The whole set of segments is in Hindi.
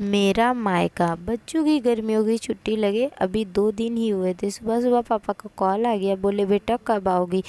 मेरा मायका। बच्चों की गर्मियों की छुट्टी लगे अभी 2 दिन ही हुए थे। सुबह सुबह पापा का कॉल आ गया, बोले बेटा कब आओगी।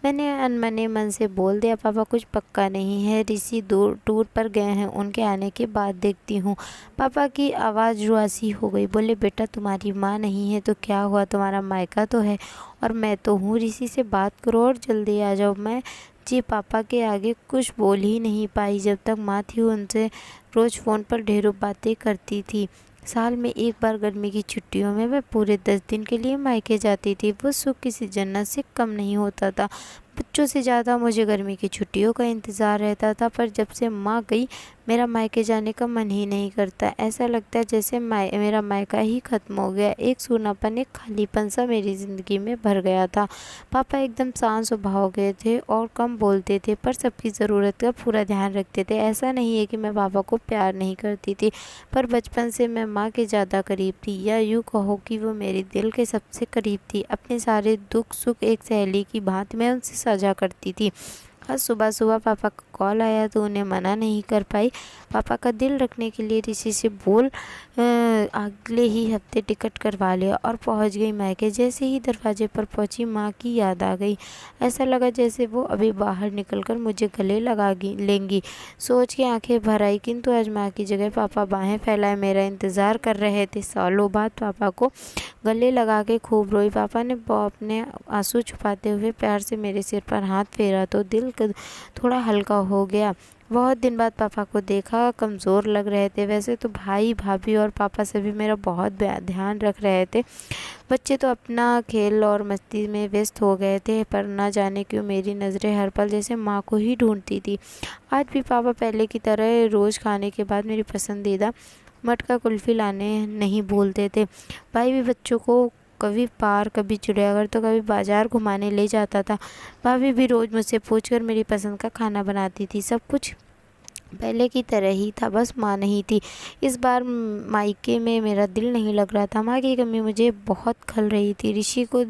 मैंने अनमने मन से बोल दिया पापा कुछ पक्का नहीं है, ऋषि दूर टूर पर गए हैं, उनके आने के बाद देखती हूँ। पापा की आवाज़ रुआसी हो गई, बोले बेटा तुम्हारी माँ नहीं है तो क्या हुआ, तुम्हारा मायका तो है और मैं तो हूँ। ऋषि से बात करो और जल्दी आ जाओ। मैं जी पापा के आगे कुछ बोल ही नहीं पाई। जब तक माँ थी उनसे रोज़ फ़ोन पर ढेरों बातें करती थी। साल में एक बार गर्मी की छुट्टियों में मैं पूरे 10 दिन के लिए मायके जाती थी। वो सुख किसी जन्नत से कम नहीं होता था। बच्चों से ज़्यादा मुझे गर्मी की छुट्टियों का इंतज़ार रहता था, पर जब से माँ गई मेरा मायके जाने का मन ही नहीं करता। ऐसा लगता है जैसे मेरा मायका ही ख़त्म हो गया। एक सूनापन, एक खालीपन सा मेरी ज़िंदगी में भर गया था। पापा एकदम शांत स्वभाव के थे और कम बोलते थे, पर सबकी ज़रूरत का पूरा ध्यान रखते थे। ऐसा नहीं है कि मैं पापा को प्यार नहीं करती थी, पर बचपन से मैं माँ के ज़्यादा करीब थी, या यूँ कहो कि वो मेरे दिल के सबसे करीब थी। अपने सारे दुख सुख एक सहेली की भांति मैं उनसे साझा करती थी। आज सुबह सुबह पापा का कॉल आया तो उन्हें मना नहीं कर पाई। पापा का दिल रखने के लिए ऋषि से बोल अगले ही हफ्ते टिकट करवा लिया और पहुंच गई मायके। जैसे ही दरवाजे पर पहुंची माँ की याद आ गई। ऐसा लगा जैसे वो अभी बाहर निकलकर मुझे गले लगा लेंगी। सोच के आंखें भर आई, किंतु आज माँ की जगह पापा बाहें फैलाए मेरा इंतज़ार कर रहे थे। सालों बाद पापा को गले लगा के खूब रोई। पापा ने अपने आंसू छुपाते हुए प्यार से मेरे सिर पर हाथ फेरा तो दिल थोड़ा हल्का हो गया। बहुत दिन बाद पापा को देखा, कमज़ोर लग रहे थे। वैसे तो भाई भाभी और पापा सभी मेरा बहुत ध्यान रख रहे थे। बच्चे तो अपना खेल और मस्ती में व्यस्त हो गए थे, पर न जाने क्यों मेरी नज़रें हर पल जैसे माँ को ही ढूंढती थी। आज भी पापा पहले की तरह रोज़ खाने के बाद मेरी पसंदीदा मटका कुल्फ़ी लाने नहीं भूलते थे। भाई भी बच्चों को कभी पार्क, कभी चिड़ियाघर तो कभी बाजार घुमाने ले जाता था। भाभी भी रोज़ मुझसे पूछकर मेरी पसंद का खाना बनाती थी। सब कुछ पहले की तरह ही था, बस माँ नहीं थी। इस बार मायके में मेरा दिल नहीं लग रहा था। माँ की कमी मुझे बहुत खल रही थी। ऋषि को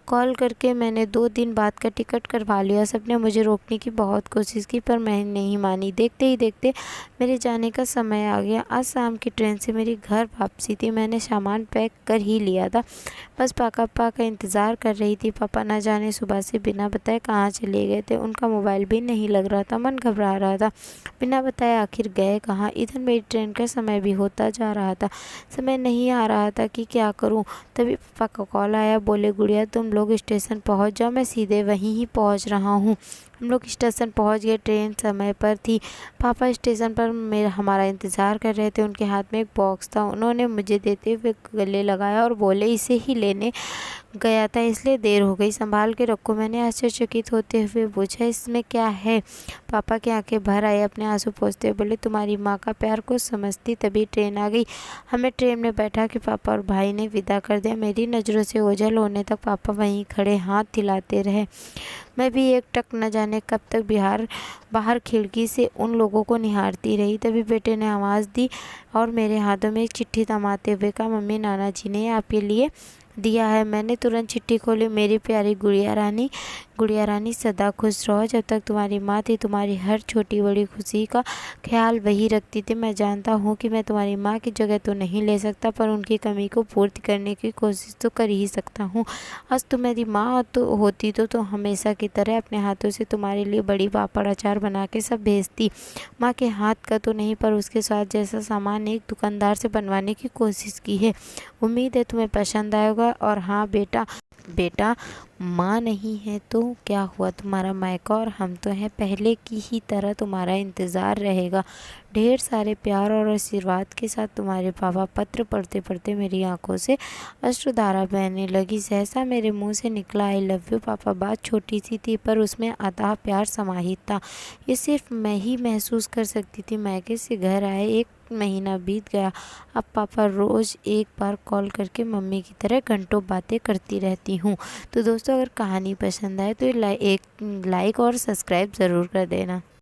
कॉल करके मैंने 2 दिन बाद का टिकट करवा लिया। सबने मुझे रोकने की बहुत कोशिश की, पर मैं नहीं मानी। देखते ही देखते मेरे जाने का समय आ गया। आज शाम की ट्रेन से मेरी घर वापसी थी। मैंने सामान पैक कर ही लिया था, बस पापा का इंतज़ार कर रही थी। पापा न जाने सुबह से बिना बताए कहाँ चले गए थे। उनका मोबाइल भी नहीं लग रहा था। मन घबरा रहा था, बिना बताए आखिर गए कहाँ। इधर मेरी ट्रेन का समय भी होता जा रहा था, समय नहीं आ रहा था कि क्या करूँ। तभी पापा का कॉल आया, बोले गुड़िया तुम लोग स्टेशन पहुँच जाओ, मैं सीधे वहीं ही पहुँच रहा हूँ। हम लोग स्टेशन पहुँच गए। ट्रेन समय पर थी। पापा स्टेशन पर हमारा इंतज़ार कर रहे थे। उनके हाथ में एक बॉक्स था। उन्होंने मुझे देते हुए गले लगाया और बोले इसे ही लेने गया था इसलिए देर हो गई, संभाल के रखो। मैंने आश्चर्यचकित होते हुए पूछा इसमें क्या है। पापा की आंखें भर आई, अपने आंसू पोंछते हुए बोले तुम्हारी माँ का प्यार कुछ समझती तभी ट्रेन आ गई। हमें ट्रेन में बैठा के पापा और भाई ने विदा कर दिया। मेरी नज़रों से ओझल होने तक पापा वहीं खड़े हाथ हिलाते रहे। मैं भी एक टक न जाने कब तक बाहर खिड़की से उन लोगों को निहारती रही। तभी बेटे ने आवाज़ दी और मेरे हाथों में एक चिट्ठी थमाते हुए कहा मम्मी नाना जी ने आपके लिए दिया है। मैंने तुरंत चिट्ठी खोली। मेरी प्यारी गुड़िया रानी सदा खुश रहो। जब तक तुम्हारी माँ थी तुम्हारी हर छोटी बड़ी खुशी का ख्याल वही रखती थी। मैं जानता हूँ कि मैं तुम्हारी माँ की जगह तो नहीं ले सकता, पर उनकी कमी को पूर्ति करने की कोशिश तो कर ही सकता हूँ। आज तुम मेरी माँ तो होती तो हमेशा की तरह अपने हाथों से तुम्हारे लिए बड़ी पापड़ अचार बना के सब भेजती। माँ के हाथ का तो नहीं, पर उसके स्वाद जैसा सामान एक दुकानदार से बनवाने की कोशिश की है। उम्मीद है तुम्हें पसंद आएगा। और हाँ बेटा माँ नहीं है तो क्या हुआ, तुम्हारा मायका और हम तो हैं, पहले की ही तरह तुम्हारा इंतज़ार रहेगा। ढेर सारे प्यार और आशीर्वाद के साथ तुम्हारे पापा। पत्र पढ़ते पढ़ते मेरी आंखों से अश्रुधारा बहने लगी। सहसा मेरे मुंह से निकला आई लव यू पापा। बात छोटी सी थी, पर उसमें अथाह प्यार समाहित था। ये सिर्फ मैं ही महसूस कर सकती थी। मायके से घर आए 1 महीना बीत गया। अब पापा रोज़ एक बार कॉल करके मम्मी की तरह घंटों बातें करती रहती हूँ। तो दोस्तों अगर कहानी पसंद आए तो एक लाइक और सब्सक्राइब ज़रूर कर देना।